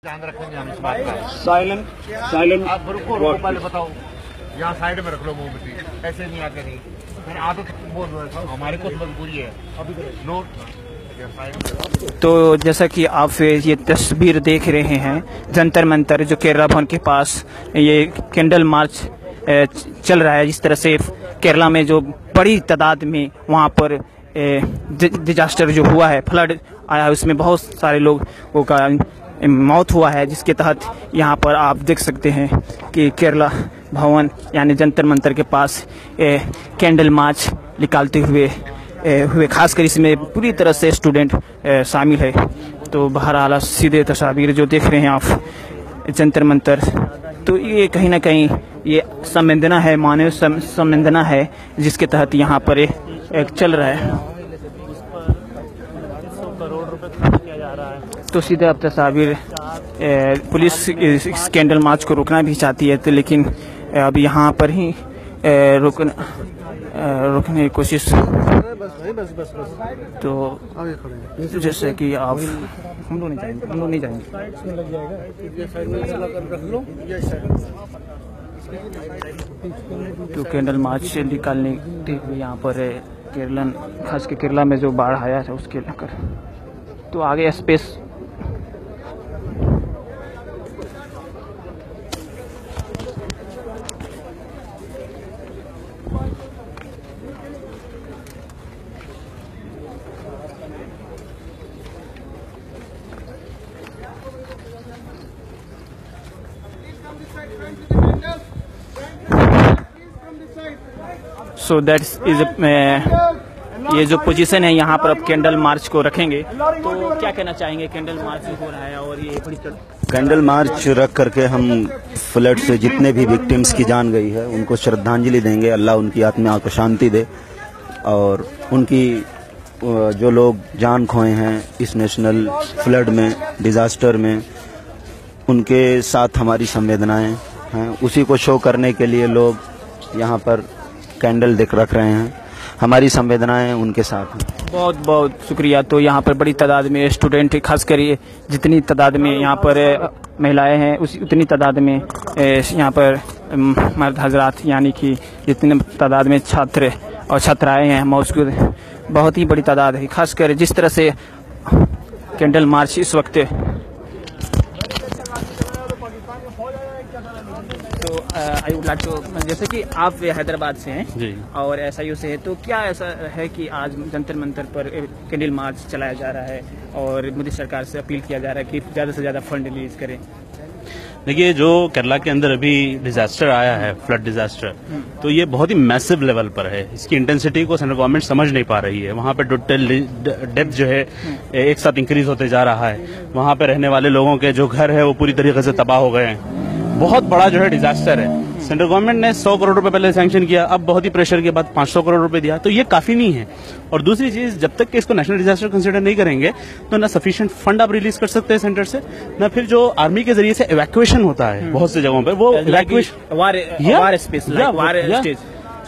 ध्यान रखेंगे हम इस बात का। साइलेंट आप रुको पहले बताओ, यहाँ साइड में रख लो मोमबत्ती, ऐसे नहीं आते नहीं। मैंने आदत बोल रहा हमारी कुछ मजबूरी है नोट। तो जैसा कि आप ये तस्वीर देख रहे हैं, जंतर मंतर जो केरला भवन के पास ये कैंडल मार्च चल रहा है। जिस तरह से केरला में जो बड़ी तादाद में वहाँ पर डिजास्टर जो हुआ है, फ्लड आया है, उसमें बहुत सारे लोगों का मौत हुआ है, जिसके तहत यहाँ पर आप देख सकते हैं कि केरला भवन यानी जंतर मंतर के पास कैंडल मार्च निकालते हुए खासकर इसमें पूरी तरह से स्टूडेंट शामिल है। तो बहरहाल सीधे तस्वीर जो देख रहे हैं आप जंतर मंतर, तो ये कहीं ना कहीं ये संवेदना है, मानव संवेदना है, जिसके तहत यहाँ पर एक चल रहा है। तो सीधे अब तस्वीर पुलिस इस कैंडल मार्च को रोकना भी चाहती है, तो लेकिन अब यहाँ पर ही रोकने की कोशिश। तो जैसे कि आप हम लोग नहीं जाएंगे। तो कैंडल मार्च निकालने के लिए यहाँ पर खास के केरला में जो बाढ़ आया था उसके लेकर तो आगे स्पेस सो दैट्स इज ये जो पोजीशन है यहाँ पर अब कैंडल मार्च को रखेंगे। तो क्या कहना चाहेंगे, कैंडल मार्च हो रहा है और ये बड़ी कैंडल मार्च रख करके हम फ्लड से जितने भी विक्टिम्स की जान गई है उनको श्रद्धांजलि देंगे। अल्लाह उनकी आत्मा को शांति दे और उनकी जो लोग जान खोए हैं इस नेशनल फ्लड में, डिजास्टर में, उनके साथ हमारी संवेदनाएं हैं। उसी को शो करने के लिए लोग यहाँ पर कैंडल रख रहे हैं। हमारी संवेदनाएं उनके साथ हैं। बहुत बहुत शुक्रिया। तो यहाँ पर बड़ी तादाद में स्टूडेंट, खासकर जितनी तादाद में यहाँ पर महिलाएं हैं उतनी तादाद में यहाँ पर मर्द हजरात यानी कि जितने तादाद में छात्र और छात्राएं हैं मौजूद, बहुत ही बड़ी तादाद है। खासकर जिस तरह से कैंडल मार्च इस वक्त आई वुड लाइक टू, जैसे कि आप हैदराबाद से हैं जी और SIU से है, तो क्या ऐसा है कि आज जंतर मंतर पर कैंडल मार्च चलाया जा रहा है और मोदी सरकार से अपील किया जा रहा है कि ज़्यादा से ज़्यादा फंड रिलीज करें? देखिए, जो केरला के अंदर अभी डिजास्टर आया है, फ्लड डिजास्टर, तो ये बहुत ही मैसिव लेवल पर है। इसकी इंटेंसिटी को सेंट्रल गवर्नमेंट समझ नहीं पा रही है। वहाँ पे टोटल डेप्थ जो है एक साथ इंक्रीज होते जा रहा है। वहाँ पे रहने वाले लोगों के जो घर है वो पूरी तरीके से तबाह हो गए हैं। बहुत बड़ा जो है डिजास्टर है। सेंट्रल गवर्नमेंट ने 100 करोड़ रुपए पहले सैंक्शन किया, अब बहुत ही प्रेशर के बाद 500 करोड़ रुपए दिया, तो ये काफी नहीं है। और दूसरी चीज, जब तक कि इसको नेशनल डिजास्टर कंसीडर नहीं करेंगे तो ना सफिशिएंट फंड आप रिलीज कर सकते हैं सेंटर से, ना फिर जो आर्मी के जरिए से इवैक्यूएशन होता है बहुत से जगहों पर, वो evacuation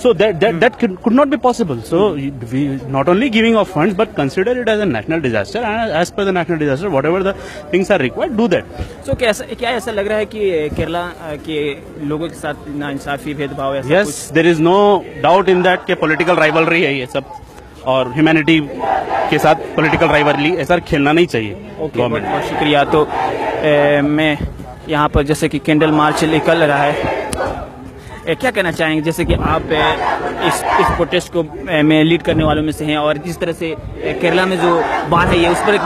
so that could not be possible. So we not only giving of funds but consider it as a national disaster, and as per the national disaster whatever the things are required, do that. So क्या ऐसा लग रहा है कि केरला के लोगों के साथ नाइंसाफी, भेदभाव ऐसा? Yes, there is no doubt in that कि political rivalry है ये सब, और ह्यूमैनिटी के साथ पॉलिटिकल राइवलरी ऐसा खेलना नहीं चाहिए गवर्नमेंट। बहुत शुक्रिया। तो मैं यहाँ पर जैसे कि कैंडल मार्च निकल रहा है, क्या कहना चाहेंगे, जैसे कि आप इस प्रोटेस्ट को में लीड करने वालों में से हैं, और जिस तरह से केरला में जो बाढ़ है ये उस पर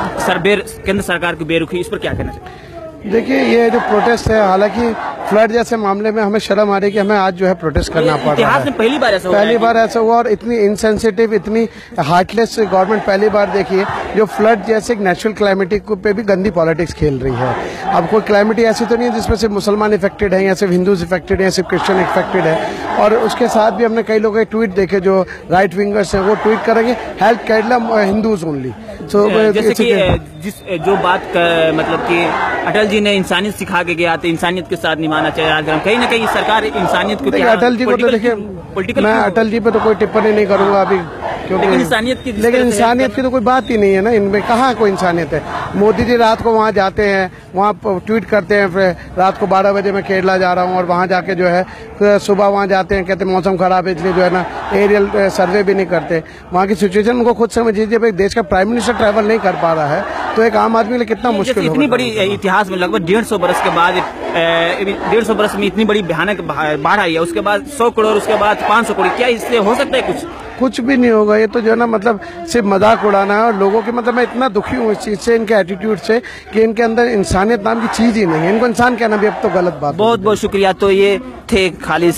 केंद्र सरकार की बेरुखी, इस पर क्या कहना चाहिए? देखिए, ये जो प्रोटेस्ट है, हालांकि फ्लड जैसे मामले में हमें शर्म आ रही है कि हमें आज जो है प्रोटेस्ट करना पड़ रहा है। पहली बार ऐसा हुआ और इतनी इनसेंसिटिव, इतनी हार्टलेस गवर्नमेंट पहली बार देखिए, जो फ्लड जैसे एक नेचुरल क्लाइमेटी पे भी गंदी पॉलिटिक्स खेल रही है। अब कोई क्लाइमेटी ऐसी तो नहीं है जिसमें सिर्फ मुसलमान इफेक्टेड है या सिर्फ हिंदूज इफेक्टेड है या सिर्फ क्रिश्चियन इफेक्टेड है। और उसके साथ भी हमने कई लोगों के ट्वीट देखे जो राइट विंगर्स हैं, वो ट्वीट करेंगे हेल्प केरला हिंदूज ओनली। जैसे कि जो बात मतलब कि अटल जी ने इंसानियत सिखा के गया, तो इंसानियत के साथ निभाना चाहिए राजग्राम। कहीं ना कहीं सरकार इंसानियत को, अटल जी को तो देखिए, मैं अटल जी पे तो कोई टिप्पणी नहीं करूंगा। अभी क्योंकि लेकिन इंसानियत की लेकिन इंसानियत की तो कोई बात ही नहीं है ना, इनमें कहाँ कोई इंसानियत है। मोदी जी रात को वहाँ जाते हैं, वहाँ ट्वीट करते हैं, फिर रात को 12 बजे मैं केरला जा रहा हूँ, और वहाँ जाके जो है फिर सुबह वहाँ जाते हैं, कहते हैं मौसम खराब है इसलिए जो है ना एरियल सर्वे भी नहीं करते। वहाँ की सिचुएशन उनको खुद समझ लीजिए, भाई देश का प्राइम मिनिस्टर ट्रैवल नहीं कर पा रहा है तो एक आम आदमी के लिए कितना मुश्किल इतनी बड़ी इतिहास में लगभग 150 बरस के बाद 150 बरस में इतनी बड़ी भयानक बाढ़ आई है, उसके बाद 100 करोड़, उसके बाद 500 करोड़, क्या इससे हो सकता है कुछ भी नहीं होगा। ये तो जो है ना मतलब सिर्फ मजाक उड़ाना है, और लोगों की मतलब मैं इतना दुखी हूँ इस चीज से, इनके एटीट्यूड से, कि इनके अंदर इंसानियत नाम की चीज ही नहीं है। इनको इंसान कहना भी अब तो गलत बात। बहुत बहुत शुक्रिया। तो ये थे खालिद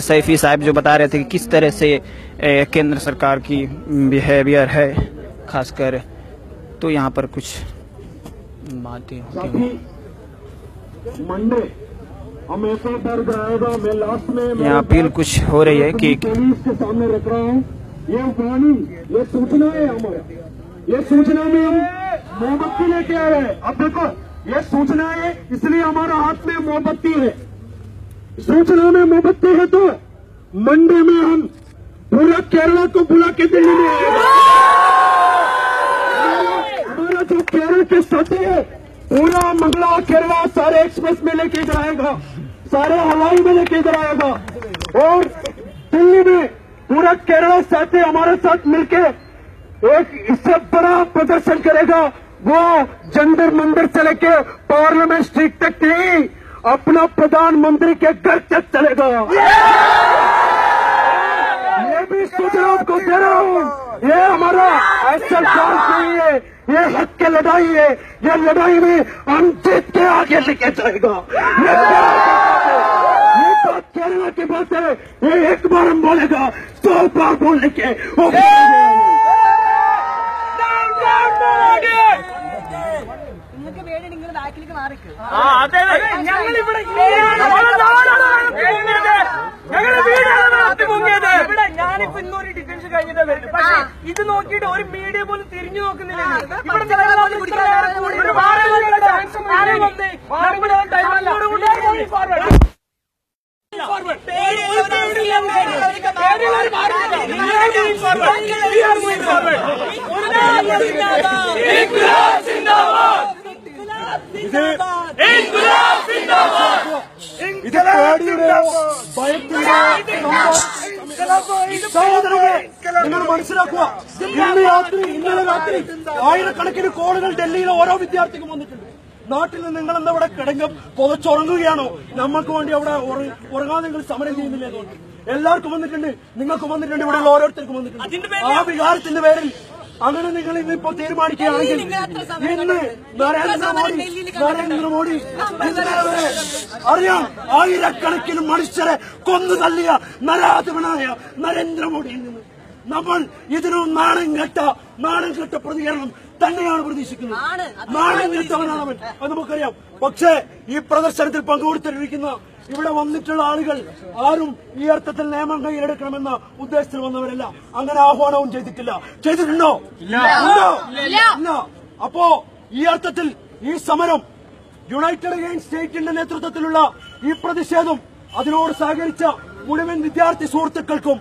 सैफी साहब जो बता रहे थे कि किस तरह से केंद्र सरकार की बिहेवियर है खासकर। तो यहाँ पर कुछ बातें होती हैं, यहाँ अपील कुछ हो रही है कि के सामने रख रहा हूँ, ये वाणी, ये सूचना है हमारा, ये सूचना में हम मोमबत्ती लेके आए हैं। अब देखो ये सूचना है, इसलिए हमारा हाथ में मोमबत्ती है। सूचना में मोमबत्ती है तो मंडे में हम पूरा केरला को बुला के दिल्ली में हमारा जो केरल के साथी है पूरा मंगला केरला सारे एक्सप्रेस में लेके इधर आएगा, सारे हवाई में लेके इधर आएगा, और दिल्ली में पूरा केरला साथी हमारे साथ मिलके एक इससे बड़ा प्रदर्शन करेगा। वो जंतर मंदिर से लेके पार्लियामेंट स्ट्रीट तक नहीं, अपना प्रधानमंत्री के घर तक चलेगा। ये भी सूचना आपको दे रहा हूँ, ये हमारा ऐसा चांस नहीं है, ये हक की लड़ाई है। ये लड़ाई में हम जीत के आगे लेके जाएगा। ये बात केरला की बात है, ये एक बार हम बोलेगा 100 बार बोलने के ഞാനിപ്പോ ഇന്നൊരു ഡിറ്റൻഷൻ കഴിഞ്ഞിട്ടാ വരുന്നത്. പക്ഷെ ഇത് നോക്കിയിട്ട് ഒരു മീഡിയ പോലും തിരിഞ്ഞു നോക്കുന്നില്ല. ഇവിടെ നിങ്ങൾ മനസ്സിലാക്കുക. ഇന്നലെ രാത്രി ആയിരക്കണക്കിന് കോളുകൾ ഡൽഹിയിലെ ഓരോ വിദ്യാർത്ഥിക്കും വന്നിട്ടുണ്ട്. നാട്ടിൽ നിന്ന് നിങ്ങൾ എന്താ ഇവിടെ കിടങ്ങും പുതച്ചുറങ്ങുകയാണോ? നമ്മൾക്ക് വേണ്ടി അവിടെ ഉറങ്ങാതെ നിങ്ങൾ സമരം ചെയ്യുന്നില്ല എന്നുകൊണ്ട് എല്ലാവർക്കും വന്നിട്ടുണ്ട്, നിങ്ങൾക്കും വന്നിട്ടുണ്ട്, ഇവിടെയുള്ള ഓരോരുത്തർക്കും വന്നിട്ടുണ്ട്. ആ വികാരത്തിന്റെ പേരിൽ അങ്ങനെ നിങ്ങൾ ഇന്നിപ്പോ തീരുമാനിക്കുകയാണെങ്കിൽ ഇന്ന് നരേന്ദ്രമോദി അറിയാം, ആയിരക്കണക്കിന് മനുഷ്യരെ കൊന്നു തള്ളിയ നരാധവനായ നരേന്ദ്രമോദിയിൽ നിന്ന് നമ്മൾ ഇതിനും നാണം കെട്ട പ്രതികരണം തന്നെയാണ് പ്രതീക്ഷിക്കുന്നത്. നാണം കെട്ടവനാണവൻ, അത് നമുക്കറിയാം. പക്ഷേ ഈ പ്രദർശനത്തിൽ പങ്കുകൊടുത്തിരിക്കുന്ന ഇവിടെ വന്നിട്ടുള്ള ആളുകൾ ആരും ഈ അർത്ഥത്തിൽ നിയമം കയ്യിലെടുക്കണമെന്ന ഉദ്ദേശത്തിൽ വന്നവരല്ല. അങ്ങനെ ആഹ്വാനവും ചെയ്തിട്ടുണ്ടോ? ഇല്ല. അപ്പോ ഈ അർത്ഥത്തിൽ ഈ സമരം യുണൈറ്റഡ് അഗെയിൻസ്റ്റ് സ്റ്റേറ്റിന്റെ നേതൃത്വത്തിലുള്ള ഈ പ്രതിഷേധം അതിനോട് സഹകരിച്ച മുഴുവൻ വിദ്യാർത്ഥി സുഹൃത്തുക്കൾക്കും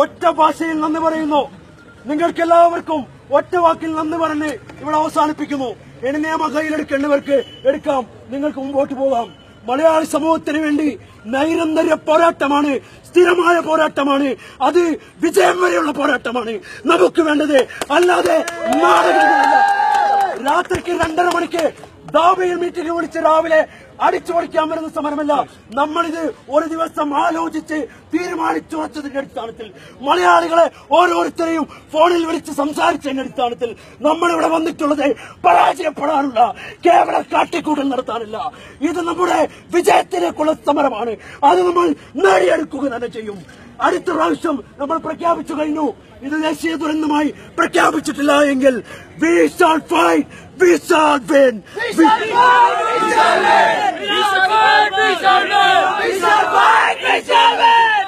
ഒറ്റ ഭാഷയിൽ നന്ദി പറയുന്നു. നിങ്ങൾക്കെല്ലാവർക്കും ഒറ്റ വാക്കിൽ നന്ദി പറഞ്ഞ് ഇവിടെ അവസാനിപ്പിക്കുന്നു. ഇനി നിയമം കയ്യിലെടുക്കേണ്ടവർക്ക് എടുക്കാം, നിങ്ങൾക്ക് മുമ്പോട്ട് പോകാം. മലയാളി സമൂഹത്തിന് വേണ്ടി നൈരന്തര്യ പോരാട്ടമാണ്, സ്ഥിരമായ പോരാട്ടമാണ്, അത് വിജയം വരെയുള്ള പോരാട്ടമാണ് നമുക്ക് വേണ്ടത്. അല്ലാതെ നാടകങ്ങളല്ല. രാത്രിക്ക് 2:30 മണിക്ക് ദാബയിൽ മീറ്റിംഗ് വിളിച്ച് രാവിലെ അടിച്ചു പൊളിക്കാൻ വരുന്ന സമരമല്ല. നമ്മളിത് ഒരു ദിവസം ആലോചിച്ച് തീരുമാനിച്ചുറച്ചതിന്റെ അടിസ്ഥാനത്തിൽ മലയാളികളെ ഓരോരുത്തരെയും ഫോണിൽ വിളിച്ച് സംസാരിച്ചതിന്റെ അടിസ്ഥാനത്തിൽ നമ്മളിവിടെ വന്നിട്ടുള്ളത് പരാജയപ്പെടാനുള്ള കേവല കാട്ടിക്കൂട്ടൽ നടത്താനില്ല. ഇത് നമ്മുടെ വിജയത്തിലേക്കുള്ള സമരമാണ്. അത് നമ്മൾ നേടിയെടുക്കുക തന്നെ ചെയ്യും. അടുത്ത പ്രാവശ്യം നമ്മൾ പ്രഖ്യാപിച്ചു കഴിഞ്ഞു. ഇത് ദേശീയ ദുരന്തമായി പ്രഖ്യാപിച്ചിട്ടില്ല എങ്കിൽ we shall fight, we shall win. We shall fight, we shall win. We shall fight, we shall win. We shall fight, we shall win.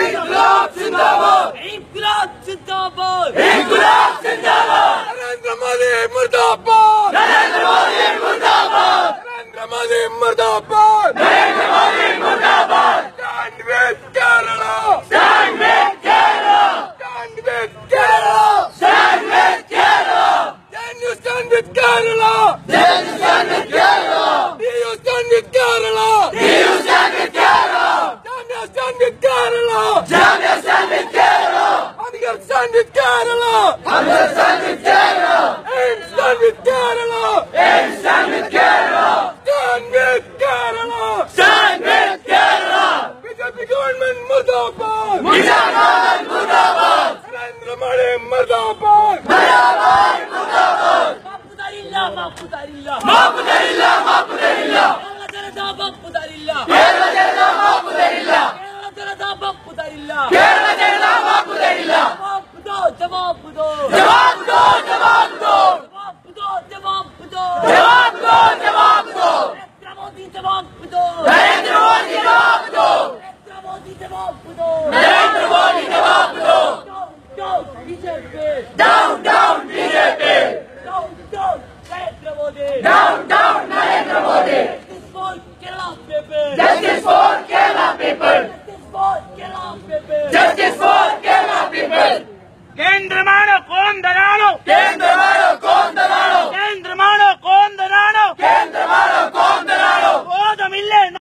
Inqilab Zindabad. Inqilab Zindabad. Inqilab Zindabad. Narendra Modi Murdabad. Narendra Modi Murdabad. Narendra Modi Murdabad. Narendra Modi Murdabad. Stand with Kerala. Stand with Kerala. Stand with with Kerala! DU stand with Kerala! Jamia stand with Kerala! Jamia stand with Kerala! Amgar stand with Kerala! Amgar stand with Kerala! AIM stand with Kerala! AIM stand with Kerala! Stand with Kerala! Stand with Kerala! BJP government murdabad! Murdabad! Murdabad! Narendra Modi murdabad! Murdabad! Murdabad! Mapudarilla! Mapudarilla! Mapudarilla! Mapudarilla! Kerala Janata Mapudarilla! Kerala Janata Mapudarilla! Kerala Janata Mapudarilla! Kerala Janata Mapudarilla! Jawab do! Jawab do! Jawab do! Jawab do! Jawab do! Jawab do! Narendra Modi jawab do! Narendra Modi jawab do! Narendra Modi jawab do! Narendra Modi jawab do! Down BJP! Down down BJP! Down down Narendra Modi! Down down Narendra Modi! Justice for Kerala people! Justice for Kerala people! Justice for Kerala people! Justice for Kerala people! केंद्र में कौन दरा